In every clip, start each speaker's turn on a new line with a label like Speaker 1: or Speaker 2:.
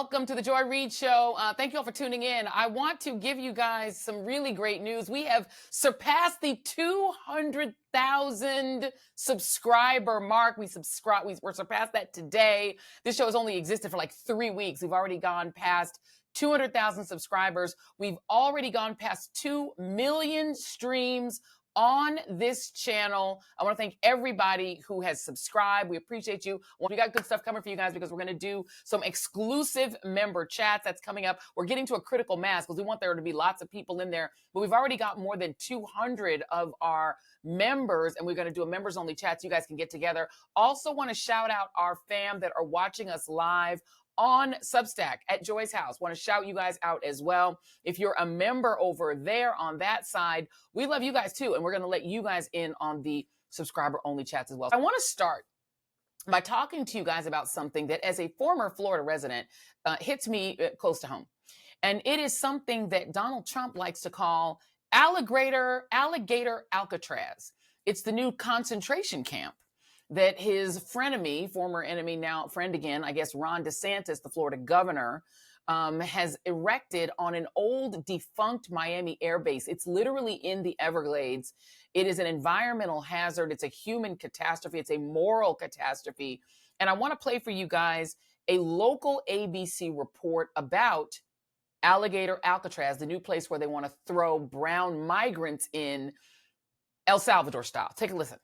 Speaker 1: Welcome to the Joy Reid Show. Thank you all for tuning in. I want to give you guys some really great news. We have surpassed the 200,000 subscriber mark. We're surpassed that today. This show has only existed for like 3 weeks. We've already gone past 200,000 subscribers. We've already gone past 2 million streams on this channel. I want to thank everybody who has subscribed. We appreciate you. We got good stuff coming for you guys because we're going to do some exclusive member chats. That's coming up. We're getting to a critical mass because we want there to be lots of people in there. But we've already got more than 200 of our members, and we're going to do a members only chat so you guys can get together. Also want to shout out our fam that are watching us live on Substack at Joy's house. Want to shout you guys out as well. If you're a member over there on that side, we love you guys too. And we're going to let you guys in on the subscriber only chats as well. I want to start by talking to you guys about something that as a former Florida resident hits me close to home. And it is something that Donald Trump likes to call Alligator Alcatraz. It's the new concentration camp that his frenemy, former enemy, now friend again, I guess Ron DeSantis, the Florida governor, has erected on an old defunct Miami air base. It's literally in the Everglades. It is an environmental hazard. It's a human catastrophe. It's a moral catastrophe. And I want to play for you guys a local ABC report about Alligator Alcatraz, the new place where they want to throw brown migrants in, El Salvador style. Take a listen.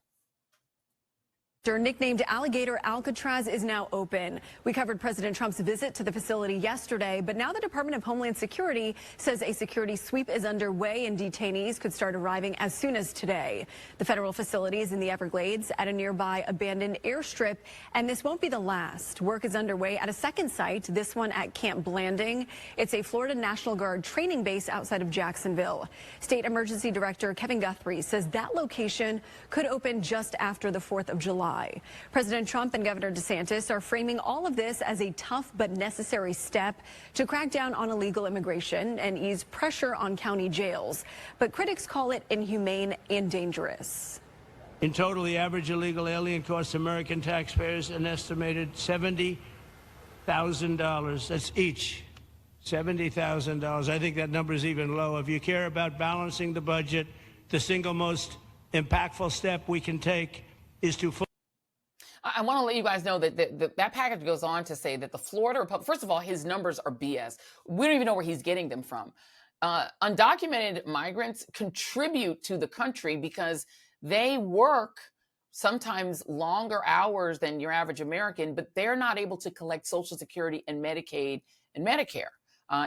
Speaker 2: Nicknamed Alligator Alcatraz is now open. We covered President Trump's visit to the facility yesterday, but now the Department of Homeland Security says a security sweep is underway and detainees could start arriving as soon as today. The federal facility is in the Everglades at a nearby abandoned airstrip, and this won't be the last. Work is underway at a second site, this one at Camp Blanding. It's a Florida National Guard training base outside of Jacksonville. State Emergency Director Kevin Guthrie says that location could open just after the 4th of July. President Trump and Governor DeSantis are framing all of this as a tough but necessary step to crack down on illegal immigration and ease pressure on county jails. But critics call it inhumane and dangerous.
Speaker 3: In total, the average illegal alien costs American taxpayers an estimated $70,000. That's each. $70,000. I think that number is even low. If you care about balancing the budget, the single most impactful step we can take is to
Speaker 1: I want to let you guys know that that package goes on to say that the Florida Republic, first of all, his numbers are BS. We don't even know where he's getting them from. Undocumented migrants contribute to the country because they work sometimes longer hours than your average American, but they're not able to collect Social Security and Medicaid and Medicare.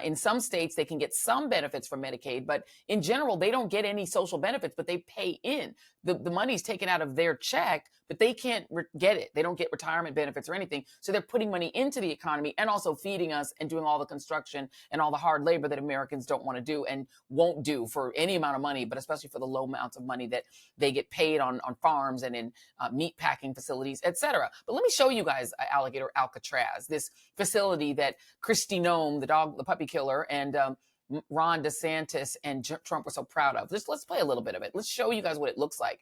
Speaker 1: In some states, they can get some benefits from Medicaid, but in general, they don't get any social benefits, but they pay in. The money's taken out of their check, but they can't get it. They don't get retirement benefits or anything. So they're putting money into the economy and also feeding us and doing all the construction and all the hard labor that Americans don't want to do and won't do for any amount of money, but especially for the low amounts of money that they get paid on farms and in meat packing facilities, et cetera. But let me show you guys Alligator Alcatraz, this facility that Kristi Noem, the puppy killer, and Ron DeSantis and Trump were so proud of. Let's play a little bit of it. Let's show you guys what it looks like.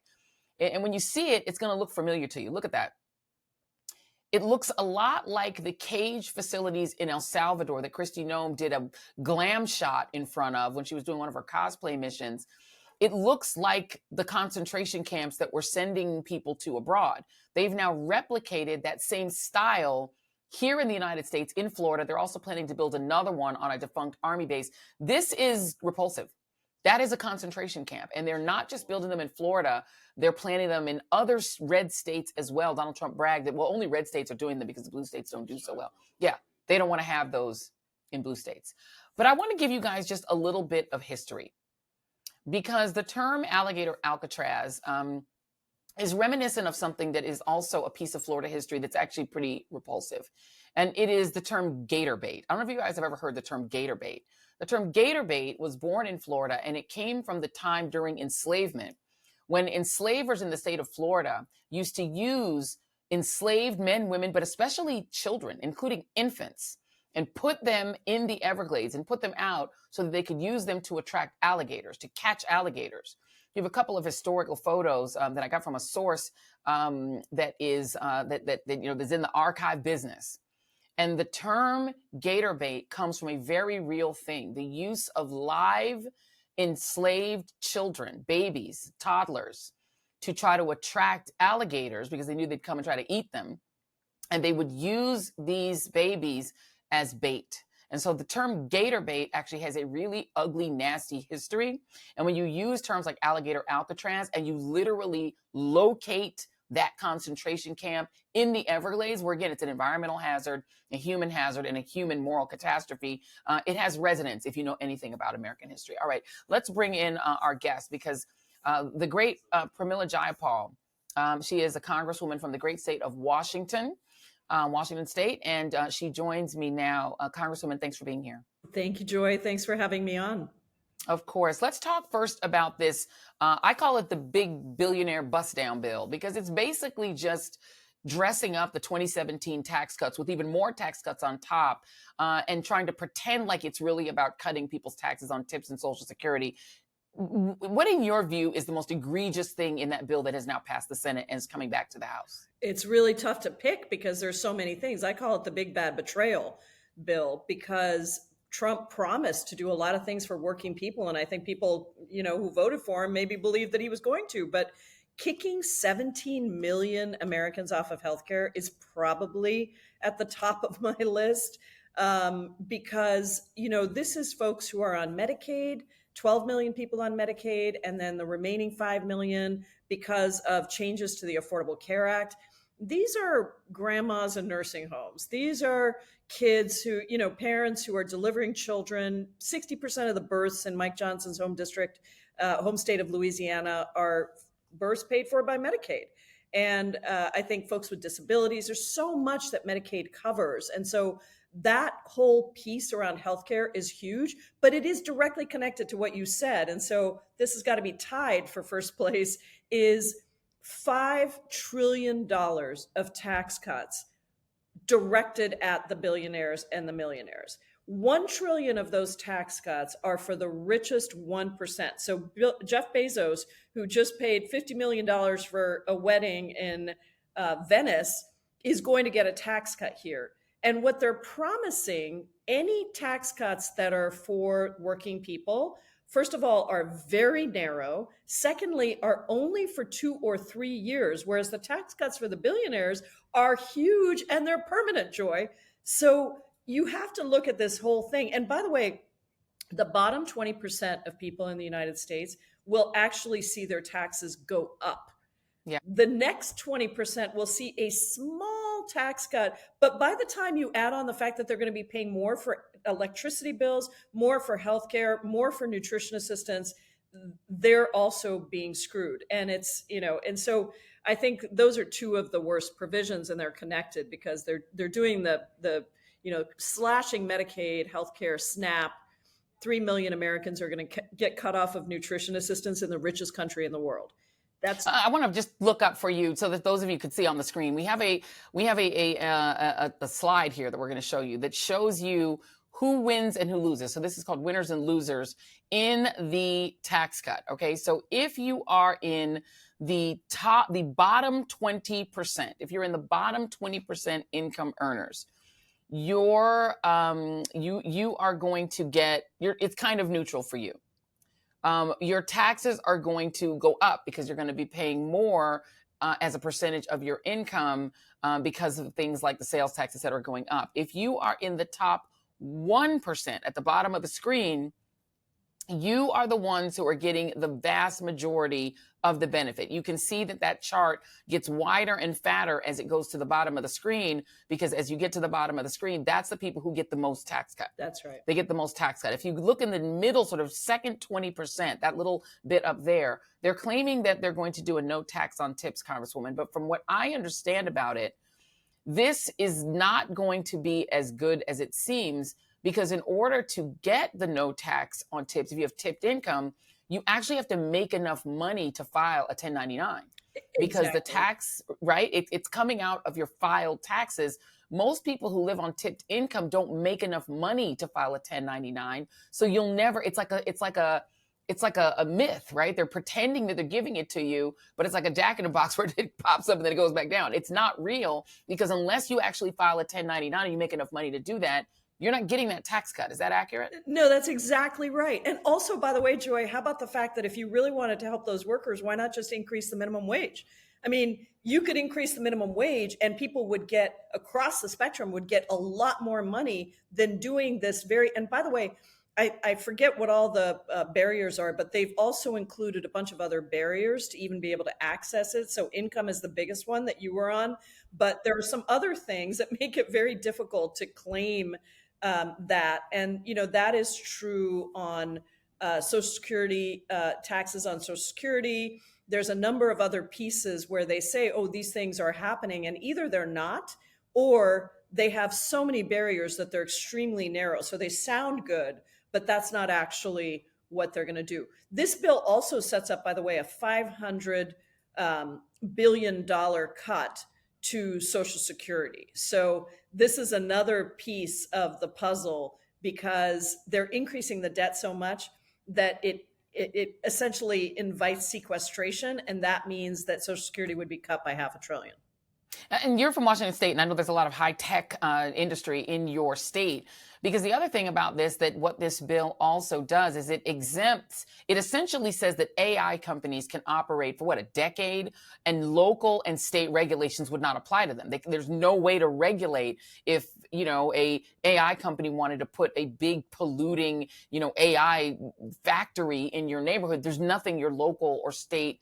Speaker 1: And when you see it, it's going to look familiar to you. Look at that. It looks a lot like the cage facilities in El Salvador that Kristi Noem did a glam shot in front of when she was doing one of her cosplay missions. It looks like the concentration camps that we're sending people to abroad. They've now replicated that same style here in the United States, in Florida. They're also planning to build another one on a defunct army base. This is repulsive. That is a concentration camp. And they're not just building them in Florida. They're planning them in other red states as well. Donald Trump bragged that, well, only red states are doing them because the blue states don't do so well. Yeah, they don't want to have those in blue states. But I want to give you guys just a little bit of history, because the term Alligator Alcatraz is reminiscent of something that is also a piece of Florida history that's actually pretty repulsive. And it is the term gator bait. I don't know if you guys have ever heard the term gator bait. The term gator bait was born in Florida, and it came from the time during enslavement, when enslavers in the state of Florida used to use enslaved men, women, but especially children, including infants, and put them in the Everglades and put them out so that they could use them to attract alligators, to catch alligators. You have a couple of historical photos that I got from a source that is that's in the archive business. And the term gator bait comes from a very real thing, the use of live enslaved children, babies, toddlers, to try to attract alligators because they knew they'd come and try to eat them. And they would use these babies as bait. And so the term gator bait actually has a really ugly, nasty history. And when you use terms like Alligator Alcatraz and you literally locate that concentration camp in the Everglades, where again, it's an environmental hazard, a human hazard, and a human moral catastrophe, it has resonance if you know anything about American history. All right, let's bring in our guest, because the great Pramila Jayapal, she is a congresswoman from the great state of Washington. Washington State, and she joins me now. Congresswoman, thanks for being here.
Speaker 4: Thank you, Joy. Thanks for having me on.
Speaker 1: Of course. Let's talk first about this. I call it the big billionaire bust down bill, because it's basically just dressing up the 2017 tax cuts with even more tax cuts on top, and trying to pretend like it's really about cutting people's taxes on tips and Social Security. What, in your view, is the most egregious thing in that bill that has now passed the Senate and is coming back to the House?
Speaker 4: It's really tough to pick because there's so many things. I call it the big bad betrayal bill, because Trump promised to do a lot of things for working people. And I think people, who voted for him maybe believed that he was going to. But kicking 17 million Americans off of healthcare is probably at the top of my list, because, this is folks who are on Medicaid, 12 million people on Medicaid, and then the remaining 5 million because of changes to the Affordable Care Act. These are grandmas in nursing homes. These are kids who, parents who are delivering children. 60% of the births in Mike Johnson's home district, home state of Louisiana, are births paid for by Medicaid. And I think folks with disabilities, there's so much that Medicaid covers. And so that whole piece around healthcare is huge, but it is directly connected to what you said. And so this has got to be tied for first place, is $5 trillion of tax cuts directed at the billionaires and the millionaires. 1 trillion of those tax cuts are for the richest 1%. So Jeff Bezos, who just paid $50 million for a wedding in Venice, is going to get a tax cut here. And what they're promising, any tax cuts that are for working people, first of all, are very narrow. Secondly, are only for 2 or 3 years, whereas the tax cuts for the billionaires are huge and they're permanent, Joy. So you have to look at this whole thing. And by the way, the bottom 20% of people in the United States will actually see their taxes go up.
Speaker 1: Yeah.
Speaker 4: The next 20% will see a small tax cut. But by the time you add on the fact that they're going to be paying more for electricity bills, more for healthcare, more for nutrition assistance, they're also being screwed. And it's, and so I think those are two of the worst provisions, and they're connected because they're doing the slashing Medicaid, healthcare, SNAP. 3 million Americans are going to get cut off of nutrition assistance in the richest country in the world.
Speaker 1: I want to just look up for you so that those of you could see on the screen. We have a slide here that we're going to show you that shows you who wins and who loses. So this is called winners and losers in the tax cut. Okay, so if you are in the bottom 20%, if you're in the bottom 20% income earners, you are going to get it's kind of neutral for you. Your taxes are going to go up because you're going to be paying more as a percentage of your income because of things like the sales taxes that are going up. If you are in the top 1% at the bottom of the screen, you are the ones who are getting the vast majority of the benefit. You can see that chart gets wider and fatter as it goes to the bottom of the screen, because as you get to the bottom of the screen, that's the people who get the most tax cut.
Speaker 4: That's right.
Speaker 1: They get the most tax cut. If you look in the middle, sort of second 20%, that little bit up there, they're claiming that they're going to do a no tax on tips, Congresswoman. But from what I understand about it, this is not going to be as good as it seems, because in order to get the no tax on tips, if you have tipped income, you actually have to make enough money to file a 1099. Because the tax, right, it's coming out of your filed taxes. Most people who live on tipped income don't make enough money to file a 1099. So you'll never, it's like a it's like a myth, right? They're pretending that they're giving it to you, but it's like a jack in a box where it pops up and then it goes back down. It's not real, because unless you actually file a 1099 and you make enough money to do that, you're not getting that tax cut. Is that accurate?
Speaker 4: No, that's exactly right. And also, by the way, Joy, how about the fact that if you really wanted to help those workers, why not just increase the minimum wage? I mean, you could increase the minimum wage and people would get, across the spectrum, would get a lot more money than doing this very, and by the way, I forget what all the barriers are, but they've also included a bunch of other barriers to even be able to access it. So income is the biggest one that you were on, but there are some other things that make it very difficult to claim that. And, you know, that is true on Social Security, taxes on Social Security. There's a number of other pieces where they say, oh, these things are happening, and either they're not, or they have so many barriers that they're extremely narrow. So they sound good, but that's not actually what they're going to do. This bill also sets up, by the way, a $500 billion cut to Social Security. So this is another piece of the puzzle, because they're increasing the debt so much that it essentially invites sequestration, and that means that Social Security would be cut by $500 billion.
Speaker 1: And you're from Washington State, and I know there's a lot of high-tech industry in your state. Because the other thing about this, that what this bill also does is it exempts, it essentially says that AI companies can operate for, what, a decade, and local and state regulations would not apply to them. There's no way to regulate if, you know, a AI company wanted to put a big polluting, you know, AI factory in your neighborhood. There's nothing your local or state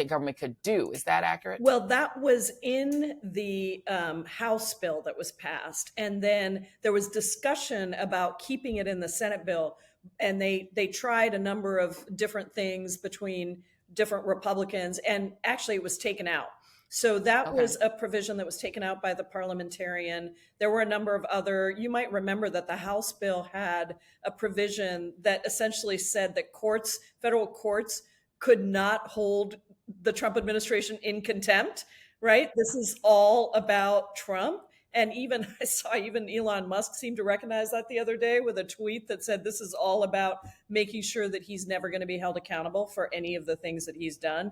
Speaker 1: government could do. Is that accurate?
Speaker 4: Well, that was in the House bill that was passed. And then there was discussion about keeping it in the Senate bill. And they tried a number of different things between different Republicans, and actually it was taken out. So that was a provision that was taken out by the parliamentarian. There were a number of other, you might remember that the House bill had a provision that essentially said that courts, federal courts, could not hold the Trump administration in contempt, right? This is all about Trump. And even I saw even Elon Musk seemed to recognize that the other day with a tweet that said this is all about making sure that he's never going to be held accountable for any of the things that he's done.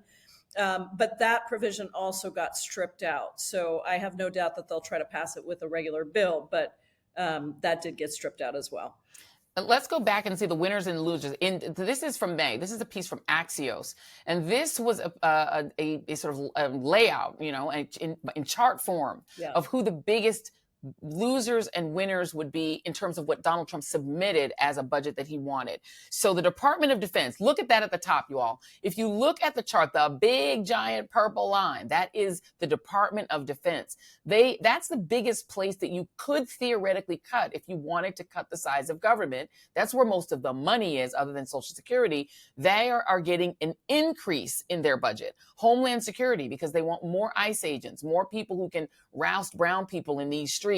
Speaker 4: But that provision also got stripped out. So I have no doubt that they'll try to pass it with a regular bill, but that did get stripped out as well.
Speaker 1: Let's go back and see the winners and losers. This is from May. This is a piece from Axios. And this was a sort of layout, you know, in chart form of who the biggest losers and winners would be in terms of what Donald Trump submitted as a budget that he wanted. So the Department of Defense, look at that at the top, you all. If you look at the chart, the big giant purple line, that is the Department of Defense. That's the biggest place that you could theoretically cut if you wanted to cut the size of government. That's where most of the money is, other than Social Security. They are getting an increase in their budget. Homeland Security, because they want more ICE agents, more people who can roust brown people in these streets.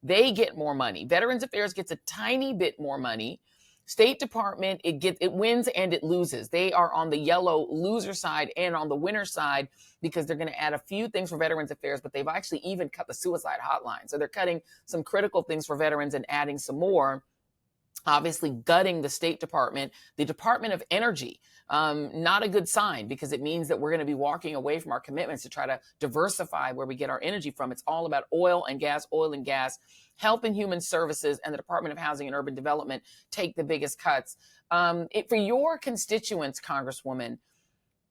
Speaker 1: They get more money. Veterans Affairs gets a tiny bit more money. State Department, it wins and it loses. They are on the yellow loser side and on the winner side, because they're going to add a few things for Veterans Affairs, but they've actually even cut the suicide hotline. So they're cutting some critical things for veterans and adding some more. Obviously gutting the State Department, the Department of Energy. Not a good sign, because it means that we're going to be walking away from our commitments to try to diversify where we get our energy from. It's all about oil and gas, Health and Human Services, and the Department of Housing and Urban Development take the biggest cuts. For your constituents, Congresswoman,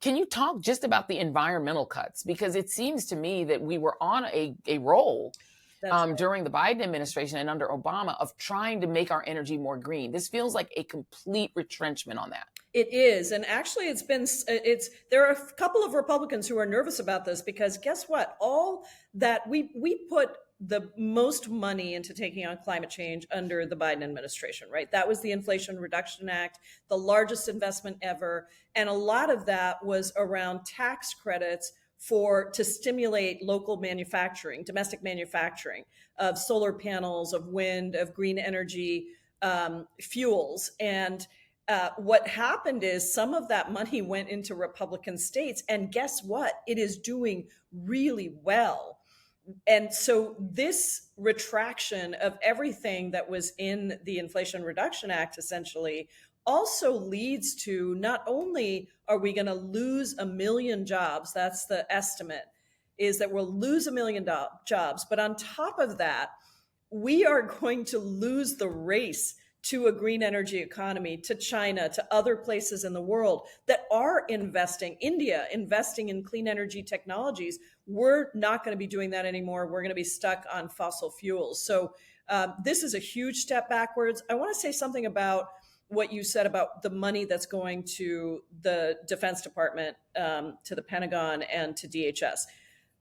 Speaker 1: can you talk just about the environmental cuts? Because it seems to me that we were on a roll during the Biden administration and under Obama of trying to make our energy more green. This feels like a complete retrenchment on that.
Speaker 4: It is. And actually there are a couple of Republicans who are nervous about this, because guess what? All that we put the most money into taking on climate change under the Biden administration, right? That was the Inflation Reduction Act, the largest investment ever. And a lot of that was around tax credits to stimulate local manufacturing, domestic manufacturing of solar panels, of wind, of green energy fuels. And what happened is some of that money went into Republican states. And guess what? It is doing really well And so this retraction of everything that was in the Inflation Reduction Act essentially also leads to, not only are we going to lose 1 million jobs, that's the estimate, is that we'll lose 1 million jobs, but on top of that, we are going to lose the race to a green energy economy, to China, to other places in the world that are investing, India investing in clean energy technologies. We're not going to be doing that anymore. We're going to be stuck on fossil fuels. So this is a huge step backwards. I want to say something about what you said about the money that's going to the Defense Department, to the Pentagon, and to DHS.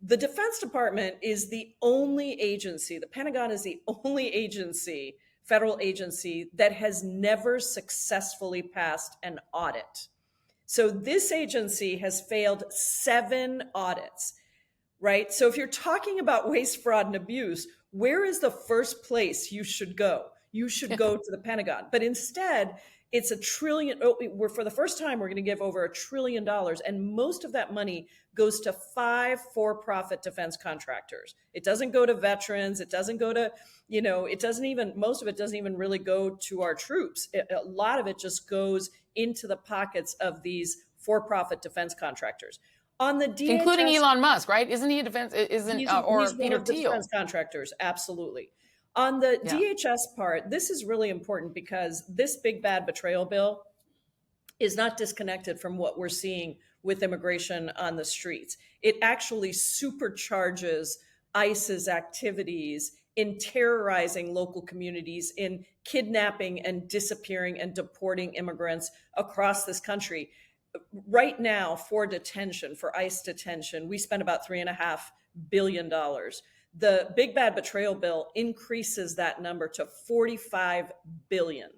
Speaker 4: The Defense Department is the only agency, the Pentagon is the only agency, federal agency, that has never successfully passed an audit. So this agency has failed 7 audits, right? So if you're talking about waste, fraud, and abuse, where is the first place you should go? You should go to the Pentagon. But instead, it's $1 trillion. For the first time, we're going to give over $1 trillion. And most of that money goes to 5 for-profit defense contractors. It doesn't go to veterans. It doesn't go to, most of it doesn't even really go to our troops. A lot of it just goes into the pockets of these for-profit defense contractors. On the DHS,
Speaker 1: including Elon Musk, right? Isn't he a defense? Or Peter Thiel?
Speaker 4: Defense contractors, absolutely. On the DHS part, this is really important because this big bad betrayal bill is not disconnected from what we're seeing with immigration on the streets. It actually supercharges ICE's activities in terrorizing local communities, in kidnapping and disappearing and deporting immigrants across this country. Right now, for detention, for ICE detention, we spend about $3.5 billion. The big bad betrayal bill increases that number to 45 billion.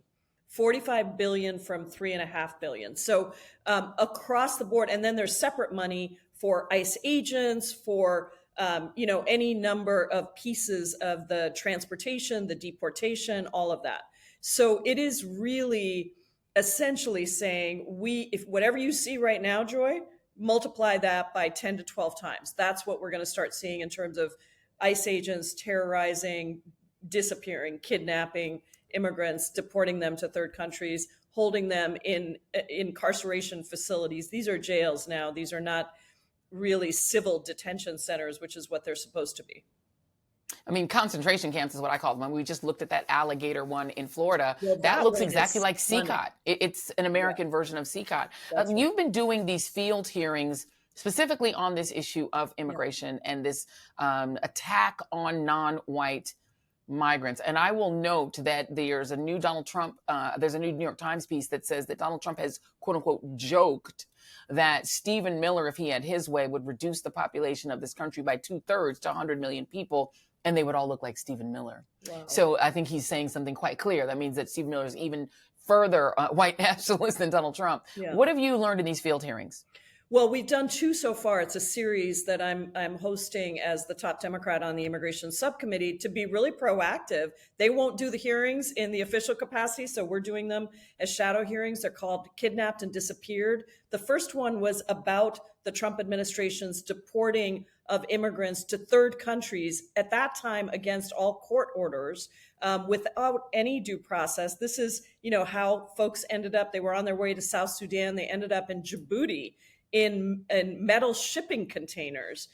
Speaker 4: 45 billion from 3.5 billion. So across the board, and then there's separate money for ICE agents, for any number of pieces of the transportation, the deportation, all of that. So it is really essentially saying, if whatever you see right now, Joy, multiply that by 10 to 12 times. That's what we're going to start seeing in terms of ICE agents terrorizing, disappearing, kidnapping immigrants, deporting them to third countries, holding them in incarceration facilities. These are jails now. These are not really civil detention centers, which is what they're supposed to be.
Speaker 1: I mean, concentration camps is what I call them. We just looked at that alligator one in Florida.
Speaker 4: Well,
Speaker 1: that looks exactly like CCOT. It's an American version of CCOT. You've been doing these field hearings specifically on this issue of immigration and this attack on non-white migrants. And I will note that there's a new there's a new New York Times piece that says that Donald Trump has, quote unquote, joked that Stephen Miller, if he had his way, would reduce the population of this country by 2/3 to 100 million people, and they would all look like Stephen Miller. Wow. So I think he's saying something quite clear. That means that Stephen Miller is even further white nationalist than Donald Trump. Yeah. What have you learned in these field hearings?
Speaker 4: Well, we've done 2 so far. It's a series that I'm hosting as the top Democrat on the immigration subcommittee to be really proactive. They won't do the hearings in the official capacity, so we're doing them as shadow hearings. They're called Kidnapped and Disappeared. The first one was about the Trump administration's deporting of immigrants to third countries, at that time against all court orders, without any due process. This is, how folks ended up. They were on their way to South Sudan. They ended up in Djibouti in metal shipping containers,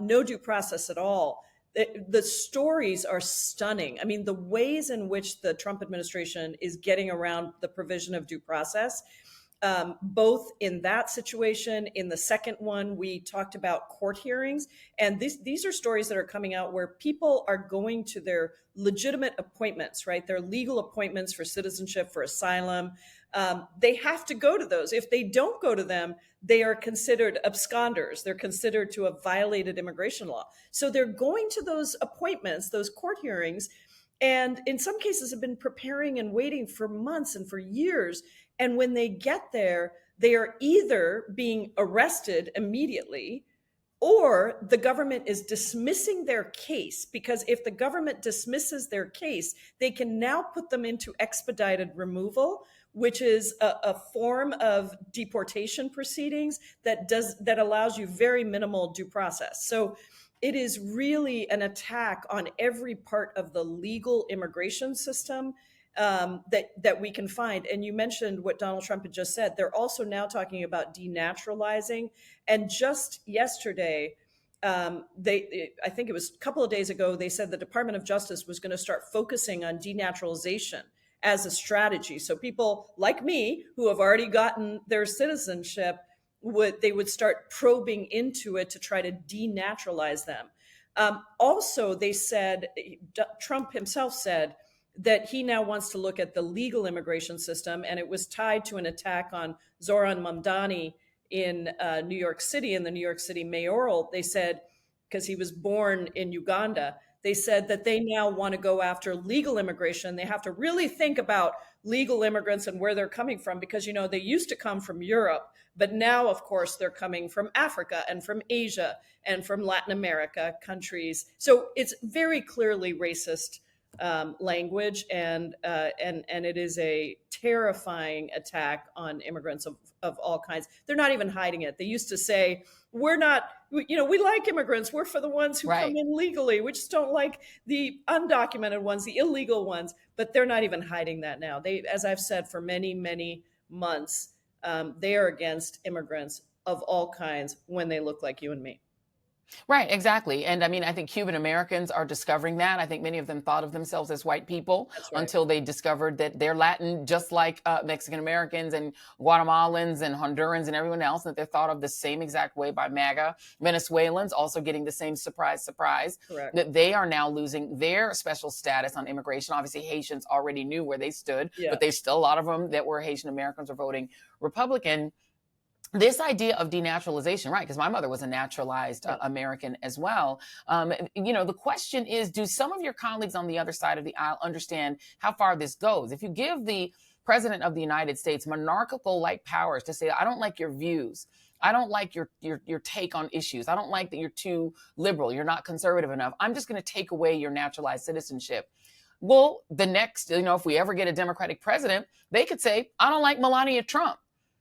Speaker 4: no due process at all. The stories are stunning. I mean, the ways in which the Trump administration is getting around the provision of due process, both in that situation, in the second one, we talked about court hearings. And these are stories that are coming out where people are going to their legitimate appointments, right? Their legal appointments for citizenship, for asylum. They have to go to those. If they don't go to them, they are considered absconders. They're considered to have violated immigration law. So they're going to those appointments, those court hearings, and in some cases have been preparing and waiting for months and for years. And when they get there, they are either being arrested immediately, or the government is dismissing their case, because if the government dismisses their case, they can now put them into expedited removal, which is a form of deportation proceedings that allows you very minimal due process. So it is really an attack on every part of the legal immigration system that we can find. And you mentioned what Donald Trump had just said. They're also now talking about denaturalizing. And just yesterday, I think it was a couple of days ago, they said the Department of Justice was going to start focusing on denaturalization as a strategy. So people like me who have already gotten their citizenship would start probing into it to try to denaturalize them. Also, they said, Trump himself said that he now wants to look at the legal immigration system, and it was tied to an attack on Zoran Mamdani in New York City, in the New York City mayoral. They said, because he was born in Uganda, they said that they now want to go after legal immigration. They have to really think about legal immigrants and where they're coming from, because, you know, they used to come from Europe, but now, of course, they're coming from Africa and from Asia and from Latin America countries. So it's very clearly racist language, and it is a terrifying attack on immigrants of all kinds. They're not even hiding it. They used to say, we're not, you know, we like immigrants. We're for the ones who come in legally. We just don't like the undocumented ones, the illegal ones. But they're not even hiding that now. They, as I've said for many, many months, they are against immigrants of all kinds when they look like you and me.
Speaker 1: Right, exactly. And I mean, I think Cuban Americans are discovering that. I think many of them thought of themselves as white people until they discovered that they're Latin, just like Mexican Americans and Guatemalans and Hondurans and everyone else, and that they're thought of the same exact way by MAGA. Venezuelans also getting the same surprise,
Speaker 4: Correct.
Speaker 1: that they are now losing their special status on immigration. Obviously, Haitians already knew where they stood, but there's still a lot of them that were Haitian Americans are voting Republican. This idea of denaturalization, right? Because my mother was a naturalized American as well. You know, the question is, do some of your colleagues on the other side of the aisle understand how far this goes? If you give the president of the United States monarchical-like powers to say, I don't like your views, I don't like your take on issues, I don't like that you're too liberal, you're not conservative enough, I'm just going to take away your naturalized citizenship. Well, the next, you know, if we ever get a Democratic president, they could say, I don't like Melania Trump.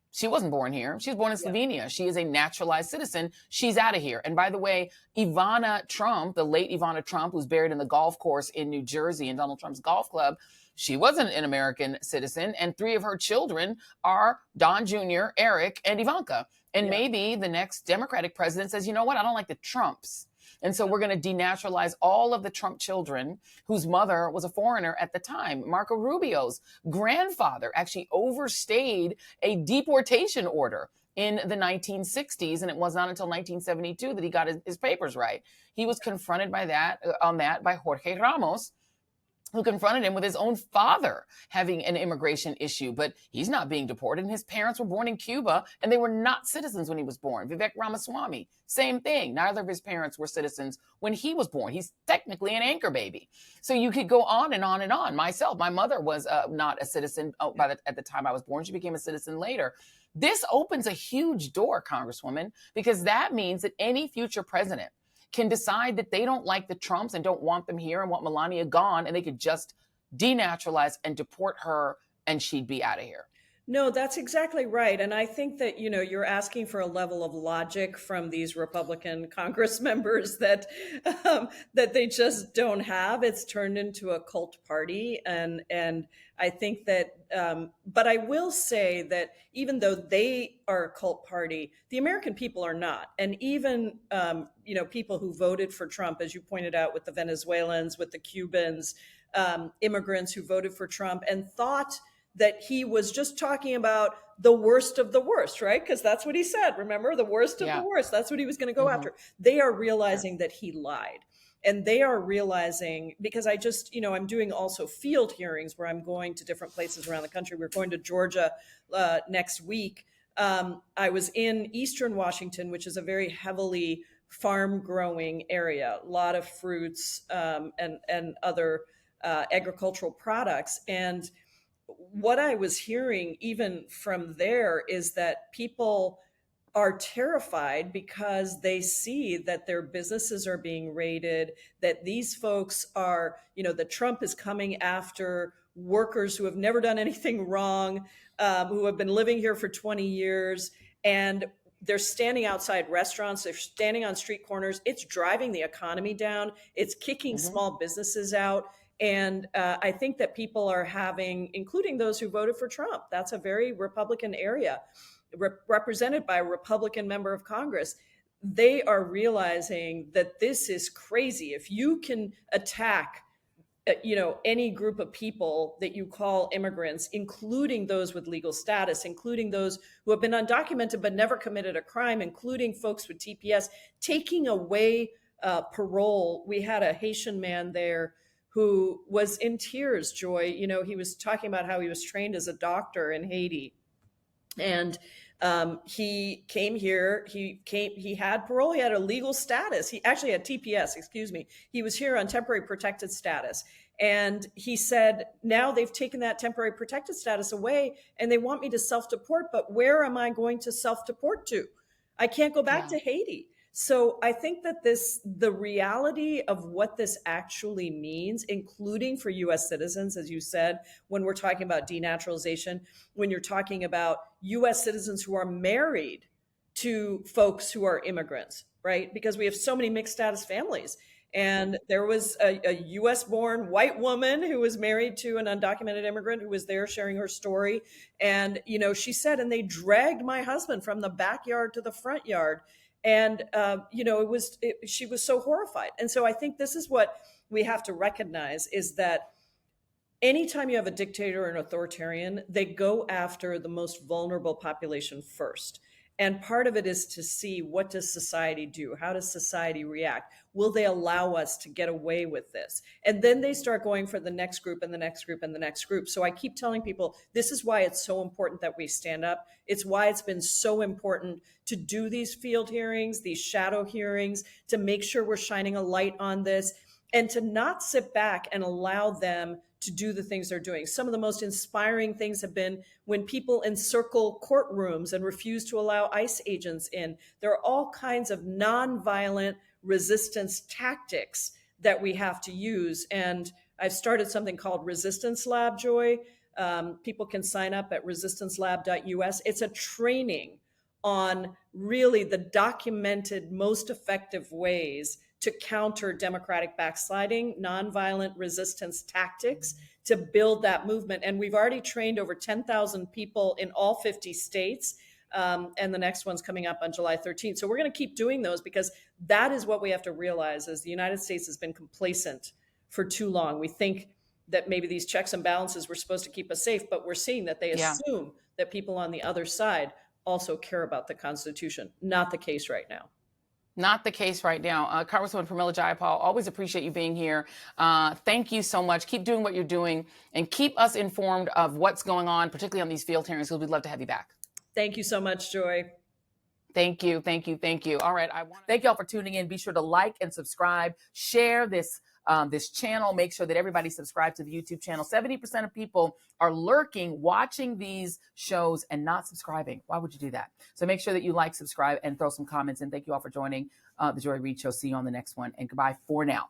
Speaker 1: She wasn't born here. She was born in Slovenia. She is a naturalized citizen. She's out of here. And by the way, Ivana Trump, the late Ivana Trump, who's buried in the golf course in New Jersey in Donald Trump's golf club, she wasn't an American citizen. And 3 of her children are Don Jr., Eric, and Ivanka. And maybe the next Democratic president says, you know what? I don't like the Trumps. And so we're going to denaturalize all of the Trump children whose mother was a foreigner at the time. Marco Rubio's grandfather actually overstayed a deportation order in the 1960s. And it was not until 1972 that he got his papers right. He was confronted by that by Jorge Ramos, who confronted him with his own father having an immigration issue, but he's not being deported. And his parents were born in Cuba, and they were not citizens when he was born. Vivek Ramaswamy, same thing. Neither of his parents were citizens when he was born. He's technically an anchor baby. So you could go on and on and on. Myself, my mother was not a citizen at the time I was born. She became a citizen later. This opens a huge door, Congresswoman, because that means that any future president can decide that they don't like the Trumps and don't want them here and want Melania gone, and they could just denaturalize and deport her and she'd be out of here.
Speaker 4: No, that's exactly right. And I think that, you know, you're asking for a level of logic from these Republican Congress members that they just don't have. It's turned into a cult party. And I think that, but I will say that even though they are a cult party, the American people are not. And even, you know, people who voted for Trump, as you pointed out, with the Venezuelans, with the Cubans, immigrants who voted for Trump and thought that he was just talking about the worst of the worst, right? Because that's what he said. Remember, the worst of the worst. That's what he was going to go after. They are realizing that he lied. And they are realizing, because I just, you know, I'm doing also field hearings where I'm going to different places around the country. We're going to Georgia next week. I was in Eastern Washington, which is a very heavily farm growing area, a lot of fruits and other agricultural products. And what I was hearing even from there is that people are terrified because they see that their businesses are being raided, that these folks are, you know, that Trump is coming after workers who have never done anything wrong, who have been living here for 20 years. And they're standing outside restaurants. They're standing on street corners. It's driving the economy down. It's kicking small businesses out. And I think that people are having, including those who voted for Trump, that's a very Republican area, represented by a Republican member of Congress. They are realizing that this is crazy. If you can attack any group of people that you call immigrants, including those with legal status, including those who have been undocumented but never committed a crime, including folks with TPS, taking away parole. We had a Haitian man there who was in tears, Joy. He was talking about how he was trained as a doctor in Haiti. And he came here, he had parole, he had a legal status. He actually had TPS, excuse me. He was here on temporary protected status. And he said, now they've taken that temporary protected status away and they want me to self-deport, but where am I going to self-deport to? I can't go back to Haiti. So I think that the reality of what this actually means, including for US citizens, as you said, when we're talking about denaturalization, when you're talking about US citizens who are married to folks who are immigrants, right? Because we have so many mixed status families. And there was a US born white woman who was married to an undocumented immigrant who was there sharing her story. And, she said, and they dragged my husband from the backyard to the front yard. And, she was so horrified. And so I think this is what we have to recognize, is that anytime you have a dictator or an authoritarian, they go after the most vulnerable population first. And part of it is to see, what does society do? How does society react? Will they allow us to get away with this? And then they start going for the next group and the next group and the next group. So I keep telling people, this is why it's so important that we stand up. It's why it's been so important to do these field hearings, these shadow hearings, to make sure we're shining a light on this, and to not sit back and allow them to do the things they're doing. Some of the most inspiring things have been when people encircle courtrooms and refuse to allow ICE agents in. There are all kinds of nonviolent resistance tactics that we have to use. And I've started something called Resistance Lab, Joy. People can sign up at resistancelab.us. It's a training on really the documented, most effective ways to counter democratic backsliding, nonviolent resistance tactics, to build that movement. And we've already trained over 10,000 people in all 50 states. And the next one's coming up on July 13th. So we're going to keep doing those, because that is what we have to realize, is the United States has been complacent for too long. We think that maybe these checks and balances were supposed to keep us safe, but we're seeing that they assume that people on the other side also care about the Constitution. Not the case right now.
Speaker 1: Not the case right now. Congresswoman Pramila Jayapal, always appreciate you being here. Thank you so much. Keep doing what you're doing and keep us informed of what's going on, particularly on these field hearings, because we'd love to have you back.
Speaker 4: Thank you so much, Joy.
Speaker 1: Thank you. Thank you. Thank you. All right. I want to thank y'all for tuning in. Be sure to like and subscribe, share this channel. Make sure that everybody subscribes to the YouTube channel. 70% of people are lurking, watching these shows and not subscribing. Why would you do that? So make sure that you like, subscribe, and throw some comments in. Thank you all for joining the Joy Reid Show. See you on the next one, and goodbye for now.